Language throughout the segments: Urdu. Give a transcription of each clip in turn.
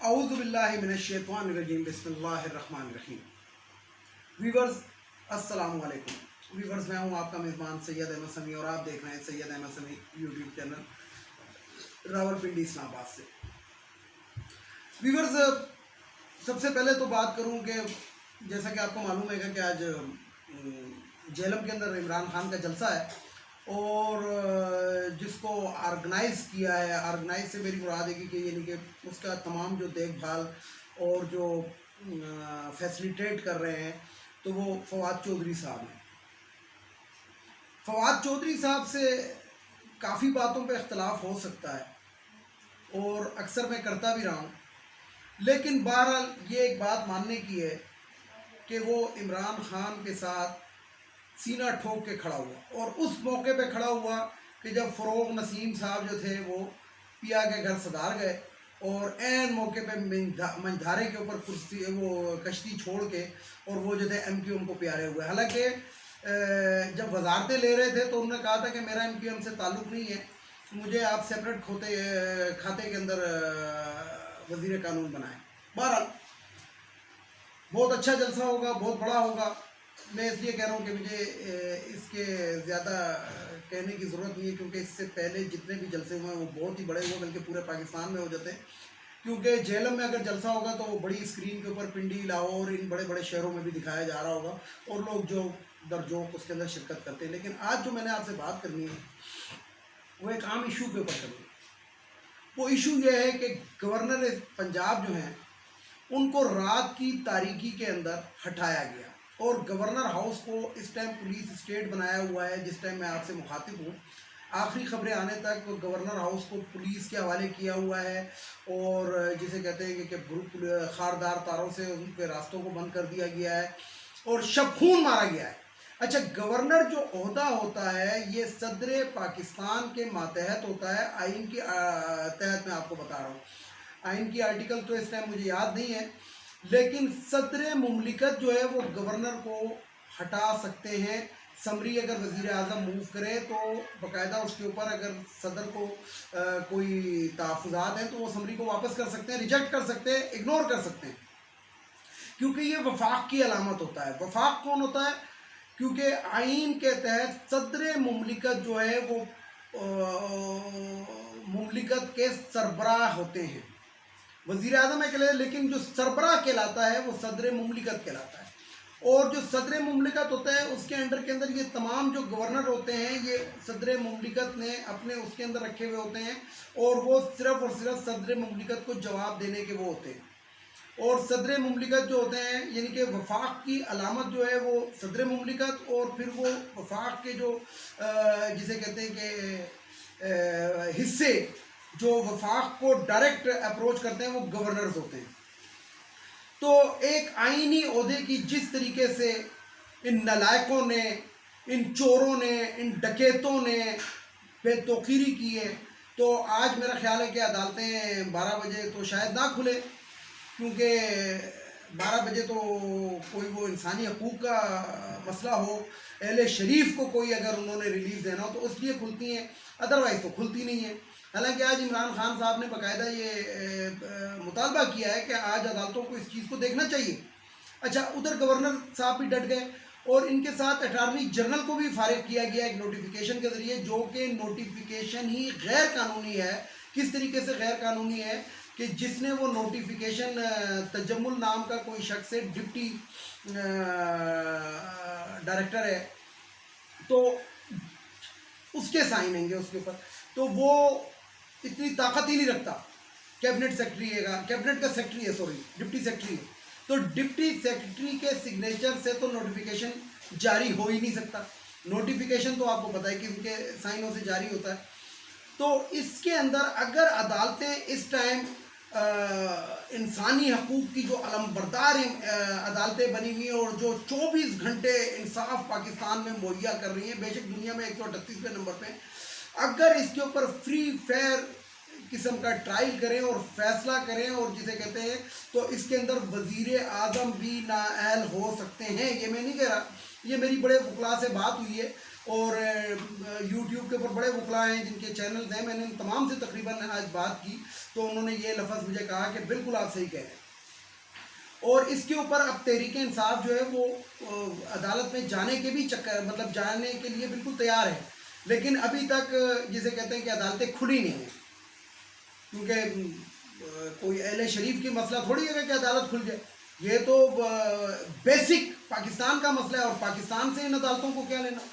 اعوذ باللہ من الشیطان الرجیم بسم اللہ الرحمن الرحیم۔ ویورز السلام علیکم۔ ویورز میں ہوں آپ کا میزبان سید احمد سمیع اور آپ دیکھ رہے ہیں سید احمد سمیع یوٹیوب چینل راولپنڈی اسلام آباد سے۔ ویورز سب سے پہلے تو بات کروں کہ جیسا کہ آپ کو معلوم ہے کہ آج جہلم کے اندر عمران خان کا جلسہ ہے اور جس کو آرگنائز کیا ہے، آرگنائز سے میری مراد ہے کہ یعنی کہ اس کا تمام جو دیکھ بھال اور جو فیسلیٹیٹ کر رہے ہیں تو وہ فواد چودھری صاحب ہیں۔ فواد چودھری صاحب سے کافی باتوں پہ اختلاف ہو سکتا ہے اور اکثر میں کرتا بھی رہا ہوں، لیکن بہرحال یہ ایک بات ماننے کی ہے کہ وہ عمران خان کے ساتھ سینہ ٹھوک کے کھڑا ہوا، اور اس موقع پہ کھڑا ہوا کہ جب فروغ نسیم صاحب جو تھے وہ پیا کے گھر صدار گئے اور عین موقع پہ منجھدارے کے اوپر کرسی وہ کشتی چھوڑ کے اور وہ جو تھے ایم کیو ایم کو پیارے ہوئے۔ حالانکہ جب وزارتیں لے رہے تھے تو انہوں نے کہا تھا کہ میرا ایم کیو ایم سے تعلق نہیں ہے، مجھے آپ سیپریٹ کھاتے کے اندر وزیر قانون بنائیں۔ بہرحال بہت اچھا جلسہ ہوگا، بہت بڑا ہوگا۔ میں اس لیے کہہ رہا ہوں کہ مجھے اس کے زیادہ کہنے کی ضرورت نہیں ہے، کیونکہ اس سے پہلے جتنے بھی جلسے ہوئے ہیں وہ بہت ہی بڑے ہوئے، بلکہ پورے پاکستان میں ہو جاتے ہیں۔ کیونکہ جہلم میں اگر جلسہ ہوگا تو وہ بڑی اسکرین کے اوپر پنڈی، لاہور، ان بڑے بڑے شہروں میں بھی دکھایا جا رہا ہوگا اور لوگ جو درجوق اس کے اندر شرکت کرتے ہیں۔ لیکن آج جو میں نے آپ سے بات کرنی ہے وہ ایک عام ایشو کے اوپر کرنی ہے۔ وہ ایشو یہ ہے کہ گورنر پنجاب جو ہیں ان کو رات کی تاریکی کے اندر ہٹایا گیا، اور گورنر ہاؤس کو اس ٹائم پولیس اسٹیٹ بنایا ہوا ہے۔ جس ٹائم میں آپ سے مخاطب ہوں، آخری خبریں آنے تک گورنر ہاؤس کو پولیس کے حوالے کیا ہوا ہے، اور جسے کہتے ہیں کہ گروپ خاردار تاروں سے ان کے راستوں کو بند کر دیا گیا ہے اور شب خون مارا گیا ہے۔ اچھا، گورنر جو عہدہ ہوتا ہے یہ صدر پاکستان کے ماتحت ہوتا ہے، آئین کے تحت میں آپ کو بتا رہا ہوں۔ آئین کی آرٹیکل تو اس ٹائم مجھے یاد نہیں ہے، لیکن صدر مملکت جو ہے وہ گورنر کو ہٹا سکتے ہیں۔ سمری اگر وزیر اعظم موو کرے تو باقاعدہ اس کے اوپر اگر صدر کو کوئی تحفظات ہیں تو وہ سمری کو واپس کر سکتے ہیں، ریجیکٹ کر سکتے ہیں، اگنور کر سکتے ہیں، کیونکہ یہ وفاق کی علامت ہوتا ہے۔ وفاق کون ہوتا ہے؟ کیونکہ آئین کے تحت صدر مملکت جو ہے وہ مملکت کے سربراہ ہوتے ہیں۔ وزیر اعظم ہے لیکن جو سربراہ کہلاتا ہے وہ صدر مملکت کہلاتا ہے، اور جو صدر مملکت ہوتا ہے اس کے اندر یہ تمام جو گورنر ہوتے ہیں یہ صدر مملکت نے اپنے اس کے اندر رکھے ہوئے ہوتے ہیں، اور وہ صرف اور صرف صدر مملکت کو جواب دینے کے وہ ہوتے ہیں۔ اور صدر مملکت جو ہوتے ہیں یعنی کہ وفاق کی علامت جو ہے وہ صدر مملکت، اور پھر وہ وفاق کے جو جسے کہتے ہیں کہ حصے جو وفاق کو ڈائریکٹ اپروچ کرتے ہیں وہ گورنرز ہوتے ہیں۔ تو ایک آئینی عہدے کی جس طریقے سے ان نالائقوں نے، ان چوروں نے، ان ڈکیتوں نے بے توقیری کی ہے، تو آج میرا خیال ہے کہ عدالتیں 12 بجے تو شاید نہ کھلے، کیونکہ 12 بجے تو کوئی وہ انسانی حقوق کا مسئلہ ہو، اہل شریف کو کوئی اگر انہوں نے ریلیف دینا ہو تو اس لیے کھلتی ہیں، ادروائز تو کھلتی نہیں ہیں۔ حالانکہ آج عمران خان صاحب نے باقاعدہ یہ مطالبہ کیا ہے کہ آج عدالتوں کو اس چیز کو دیکھنا چاہیے۔ اچھا، ادھر گورنر صاحب بھی ڈٹ گئے اور ان کے ساتھ اٹارنی جنرل کو بھی فارغ کیا گیا ایک نوٹیفیکیشن کے ذریعے، جو کہ نوٹیفیکیشن ہی غیر قانونی ہے۔ کس طریقے سے غیر قانونی ہے کہ جس نے وہ نوٹیفیکیشن تجمل نام کا کوئی شخص ہے، ڈپٹی ڈائریکٹر ہے، تو اس کے سائن ہیں گے اس کے اوپر، تو وہ اتنی طاقت ہی نہیں رکھتا۔ کیبنٹ سیکرٹری ہے، کیبنٹ کا سیکرٹری ہے، ڈپٹی سیکرٹری ہے، تو ڈپٹی سیکرٹری کے سگنیچر سے تو نوٹیفیکیشن جاری ہو ہی نہیں سکتا۔ نوٹیفیکیشن تو آپ کو پتہ ہے کہ ان کے سائنوں سے جاری ہوتا ہے۔ تو اس کے اندر اگر عدالتیں اس ٹائم انسانی حقوق کی جو علم بردار عدالتیں بنی ہوئی ہیں اور جو 24 گھنٹے انصاف پاکستان میں مہیا کر رہی ہیں، بے شک دنیا میں 138ویں نمبر پہ، اگر اس کے اوپر فری فیئر قسم کا ٹرائل کریں اور فیصلہ کریں اور جسے کہتے ہیں، تو اس کے اندر وزیر اعظم بھی نااہل ہو سکتے ہیں۔ یہ میں نہیں کہہ رہا، یہ میری بڑے وکلاء سے بات ہوئی ہے اور یوٹیوب کے اوپر بڑے وکلا ہیں جن کے چینلز ہیں، میں نے ان تمام سے تقریباً آج بات کی تو انہوں نے یہ لفظ مجھے کہا کہ بالکل آپ صحیح کہہ رہے ہیں، اور اس کے اوپر اب تحریک انصاف جو ہے وہ عدالت میں جانے کے بھی مطلب جانے کے لیے بالکل تیار ہے، لیکن ابھی تک جسے کہتے ہیں کہ عدالتیں کھلی نہیں ہیں، کیونکہ کوئی اہل شریف کی مسئلہ تھوڑی ہے کہ عدالت کھل جائے، یہ تو بیسک پاکستان کا مسئلہ ہے، اور پاکستان سے ان عدالتوں کو کیا لینا؟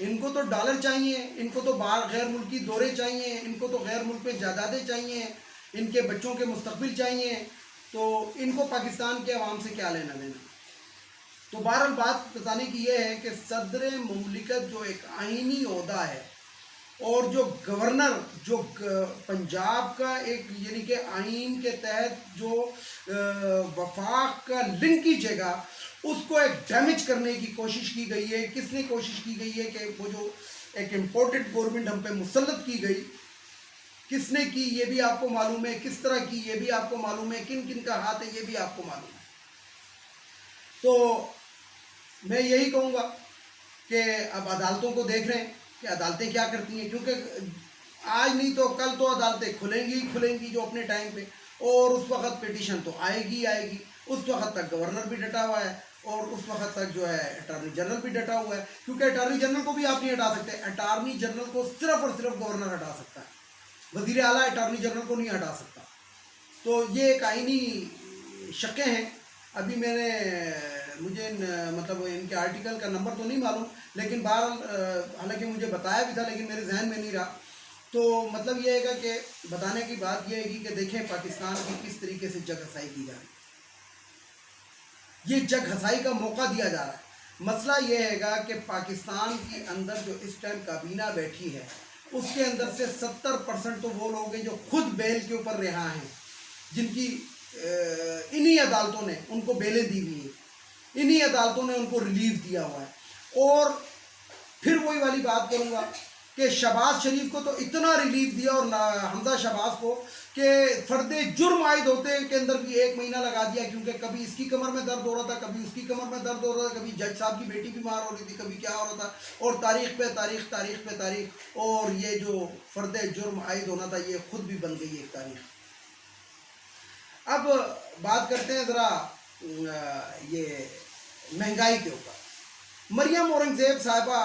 ان کو تو ڈالر چاہیے، ان کو تو باہر غیر ملکی دورے چاہیے، ان کو تو غیر ملک میں جائیدادیں چاہیے، ان کے بچوں کے مستقبل چاہیے، تو ان کو پاکستان کے عوام سے کیا لینا دینا؟ تو بہرحال بات بتانے کی یہ ہے کہ صدر مملکت جو ایک آئینی عہدہ ہے، اور جو گورنر جو پنجاب کا ایک یعنی کہ آئین کے تحت جو وفاق کا لنک کیجیے گا، اس کو ایک ڈیمیج کرنے کی کوشش کی گئی ہے۔ کس نے کوشش کی گئی ہے کہ وہ جو ایک امپورٹڈ گورنمنٹ ہم پہ مسلط کی گئی، کس نے کی یہ بھی آپ کو معلوم ہے، کس طرح کی یہ بھی آپ کو معلوم ہے، کن کن کا ہاتھ ہے یہ بھی آپ کو معلوم ہے۔ تو میں یہی کہوں گا کہ اب عدالتوں کو دیکھ رہے ہیں کہ عدالتیں کیا کرتی ہیں، کیونکہ آج نہیں تو کل تو عدالتیں کھلیں گی جو اپنے ٹائم پہ، اور اس وقت پیٹیشن تو آئے گی، اس وقت تک گورنر بھی ڈٹا ہوا ہے، اور اس وقت تک جو ہے اٹارنی جنرل بھی ڈٹا ہوا ہے، کیونکہ اٹارنی جنرل کو بھی آپ نہیں ہٹا سکتے، اٹارنی جنرل کو صرف اور صرف گورنر ہٹا سکتا ہے، وزیر اعلیٰ اٹارنی جنرل کو نہیں ہٹا سکتا۔ تو یہ ایک آئینی شقیں ہیں۔ ابھی میں نے مجھے مطلب ان کے آرٹیکل کا نمبر تو نہیں معلوم، لیکن بہرحال حالانکہ مجھے بتایا بھی تھا لیکن میرے ذہن میں نہیں رہا، تو مطلب یہ ہے کہ بتانے کی بات یہ ہے کہ دیکھیں پاکستان کی کس طریقے سے جگ ہسائی کی جا رہی ہے، یہ جگ ہسائی کا موقع دیا جا رہا ہے۔ مسئلہ یہ ہے گا کہ پاکستان کے اندر جو اس ٹائم کابینہ بیٹھی ہے، اس کے اندر سے 70% تو وہ لوگ ہیں جو خود بیل کے اوپر رہا ہیں، جن کی انہی عدالتوں نے ان کو بیلیں دی ہوئی ہیں، انہی عدالتوں نے ان کو ریلیف دیا ہوا ہے۔ اور پھر وہی والی بات کروں گا کہ شہباز شریف کو تو اتنا ریلیف دیا، اور حمزہ شہباز کو، کہ فرد جرم عائد ہوتے کے اندر بھی 1 مہینہ لگا دیا، کیونکہ کبھی اس کی کمر میں درد ہو رہا تھا، کبھی اس کی کمر میں درد ہو رہا تھا، کبھی جج صاحب کی بیٹی بیمار ہو رہی تھی، کبھی کیا ہو رہا تھا، اور تاریخ پہ تاریخ، تاریخ پہ تاریخ، اور یہ جو فرد جرم عائد ہونا تھا یہ خود بھی بن گئی ایک تاریخ۔ اب بات کرتے ہیں ذرا یہ مہنگائی کے اوپر۔ مریم اورنگزیب صاحبہ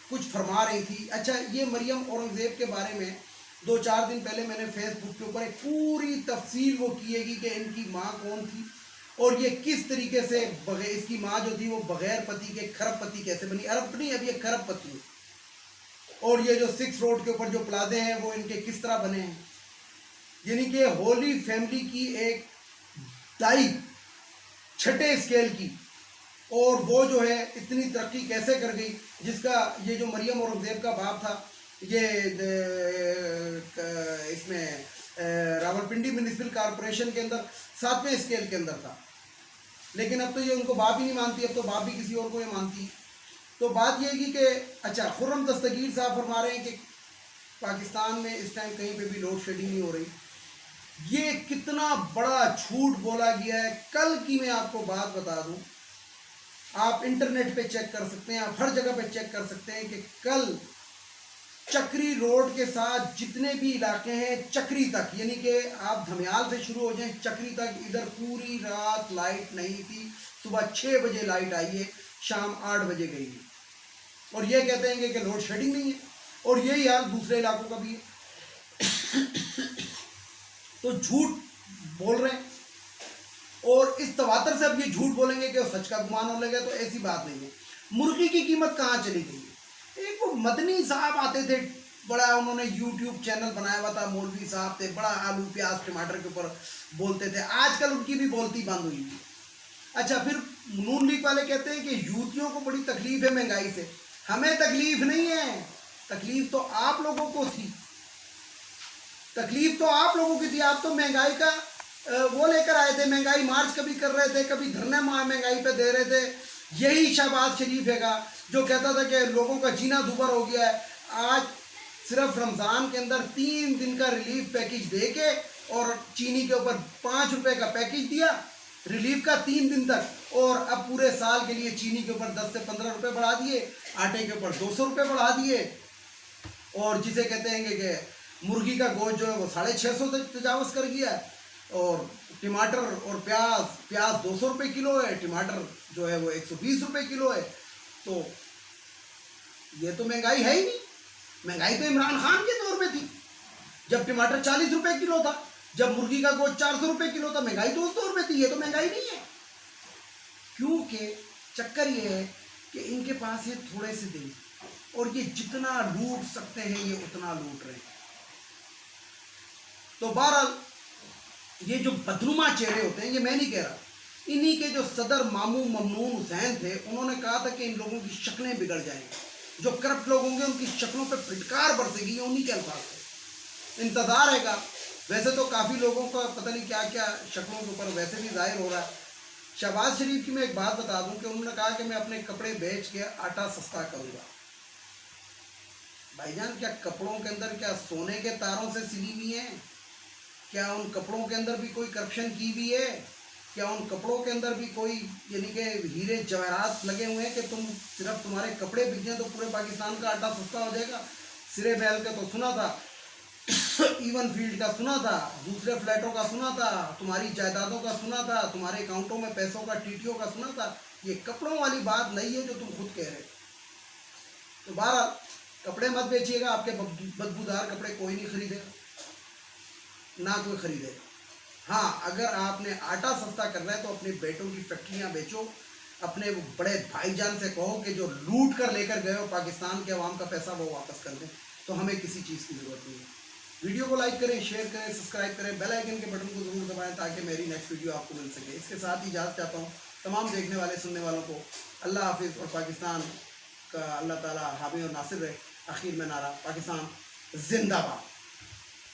کچھ فرما رہی تھی۔ اچھا، یہ مریم اورنگزیب کے بارے میں 2-4 دن پہلے میں نے فیس بک کے اوپر ایک پوری تفصیل وہ کی ہے کہ ان کی ماں کون تھی، اور یہ کس طریقے سے اس کی ماں جو تھی وہ بغیر پتی کے کھرب پتی کیسے بنی، ارب نہیں اب یہ کھرب پتی ہے، اور یہ جو 6 روڈ کے اوپر جو پلازے ہیں وہ ان کے کس طرح بنے ہیں، یعنی کہ ہولی فیملی کی ایک دائی چھٹے اسکیل کی، اور وہ جو ہے اتنی ترقی کیسے کر گئی، جس کا یہ جو مریم اورنگزیب کا باپ تھا یہ اس میں راولپنڈی میونسپل کارپوریشن کے اندر 7ویں اسکیل کے اندر تھا، لیکن اب تو یہ ان کو باپ ہی نہیں مانتی، اب تو باپ بھی کسی اور کو یہ مانتی۔ تو بات یہ کی کہ اچھا، خرم دستگیر صاحب فرما رہے ہیں کہ پاکستان میں اس ٹائم کہیں پہ بھی لوڈ شیڈنگ نہیں ہو رہی۔ یہ کتنا بڑا جھوٹ بولا گیا ہے۔ کل کی میں آپ کو بات بتا دوں، آپ انٹرنیٹ پہ چیک کر سکتے ہیں، آپ ہر جگہ پہ چیک کر سکتے ہیں کہ کل چکری روڈ کے ساتھ جتنے بھی علاقے ہیں چکری تک، یعنی کہ آپ دھمیال سے شروع ہو جائیں چکری تک، ادھر پوری رات لائٹ نہیں تھی، صبح 6 بجے لائٹ آئی ہے، شام 8 بجے گئی ہے، اور یہ کہتے ہیں کہ لوڈ شیڈنگ نہیں ہے، اور یہی حال دوسرے علاقوں کا بھی ہے۔ تو جھوٹ بول رہے ہیں، اور اس تواتر سے اب یہ جھوٹ بولیں گے کہ وہ سچ کا گمان ہونے لگا، تو ایسی بات نہیں ہے۔ مرغی کی قیمت کہاں چلی گئی ہے؟ ایک وہ مدنی صاحب آتے تھے، بڑا انہوں نے یوٹیوب چینل بنایا ہوا تھا، مولوی صاحب تھے، بڑا آلو پیاز ٹماٹر کے اوپر بولتے تھے، آج کل ان کی بھی بولتی بند ہوئی ہے۔ اچھا، پھر نون لیگ والے کہتے ہیں کہ یوتیوں کو بڑی تکلیف ہے مہنگائی سے۔ ہمیں تکلیف نہیں ہے، تکلیف تو آپ لوگوں کو تھی، تکلیف تو آپ لوگوں کی تھی۔ آپ تو مہنگائی کا وہ لے کر آئے تھے، مہنگائی مارچ کبھی کر رہے تھے، کبھی دھرنے مہنگائی پہ دے رہے تھے۔ یہی شہباز شریف ہے گا جو کہتا تھا کہ لوگوں کا جینا دوبھر ہو گیا ہے۔ آج صرف رمضان کے اندر 3 دن کا ریلیف پیکیج دے کے، اور چینی کے اوپر 5 روپے کا پیکیج دیا، ریلیف کا 3 دن تک، اور اب پورے سال کے لیے چینی کے اوپر 10 سے 15 روپے بڑھا دیے، آٹے کے اوپر 200 روپے بڑھا دیے، اور جسے کہتے ہیں کہ مرغی کا گوشت جو ہے وہ 650 سے تجاوز کر گیا ہے، اور ٹماٹر اور پیاز 200 روپے کلو ہے، ٹماٹر جو ہے وہ 120 روپے کلو ہے. تو یہ تو مہنگائی ہے ہی نہیں. مہنگائی تو عمران خان کے دور میں تھی جب ٹماٹر 40 روپے کلو تھا، جب مرغی کا گوشت 400 روپے کلو تھا. مہنگائی تو اس دور میں تھی، یہ تو مہنگائی نہیں ہے. کیونکہ چکر یہ ہے کہ ان کے پاس ہے تھوڑے سے دن، اور یہ جتنا لوٹ سکتے ہیں یہ اتنا لوٹ رہے ہیں. تو بہرحال یہ جو بدنما چہرے ہوتے ہیں، یہ میں نہیں کہہ رہا، انہی کے جو صدر ماموں ممنون حسین تھے، انہوں نے کہا تھا کہ ان لوگوں کی شکلیں بگڑ جائیں گی، جو کرپٹ لوگ ہوں گے ان کی شکلوں پہ پھٹکار برسے گی. یہ انہی کے الفاظ تھے. انتظار ہے گا. ویسے تو کافی لوگوں کا پتہ نہیں کیا کیا شکلوں کے اوپر ویسے بھی ظاہر ہو رہا ہے. شہباز شریف کی میں ایک بات بتا دوں کہ انہوں نے کہا کہ میں اپنے کپڑے بیچ کے آٹا سستا کروں گا. بھائی جان، کیا کپڑوں کے اندر کیا سونے کے تاروں سے سلی ہوئی ہیں؟ کیا ان کپڑوں کے اندر بھی کوئی کرپشن کی ہوئی ہے؟ کیا ان کپڑوں کے اندر بھی کوئی یعنی کہ ہیرے جواہرات لگے ہوئے ہیں کہ صرف تمہارے کپڑے بک جائیں تو پورے پاکستان کا آٹا سستا ہو جائے گا؟ سرے بیل کا تو سنا تھا، ایون فیلڈ کا سنا تھا، دوسرے فلیٹوں کا سنا تھا، تمہاری جائیدادوں کا سنا تھا، تمہارے اکاؤنٹوں میں پیسوں کا ٹیٹیوں کا سنا تھا. یہ کپڑوں والی بات نہیں ہے جو تم خود کہہ رہے. تو بہرحال کپڑے مت بیچیے گا. آپ کے بدبودار کپڑے کوئی نہیں خریدے گا، نہ کوئی خریدے گا. ہاں، اگر آپ نے آٹا سستا کرنا ہے تو اپنے بیٹوں کی فیکٹریاں بیچو. اپنے بڑے بھائی جان سے کہو کہ جو لوٹ کر لے کر گئے ہو پاکستان کے عوام کا پیسہ وہ واپس کر دیں. تو ہمیں کسی چیز کی ضرورت نہیں ہے. ویڈیو کو لائک کریں، شیئر کریں، سبسکرائب کریں، بیل آئیکن کے بٹن کو ضرور دبائیں تاکہ میری نیکسٹ ویڈیو آپ کو مل سکے. اس کے ساتھ ہی اجازت چاہتا ہوں تمام دیکھنے والے سننے والوں کو. اللہ حافظ، اور پاکستان کا اللہ تعالیٰ حامی اور ناصر رہے. اخیر میں نعرہ پاکستان زندہ باد.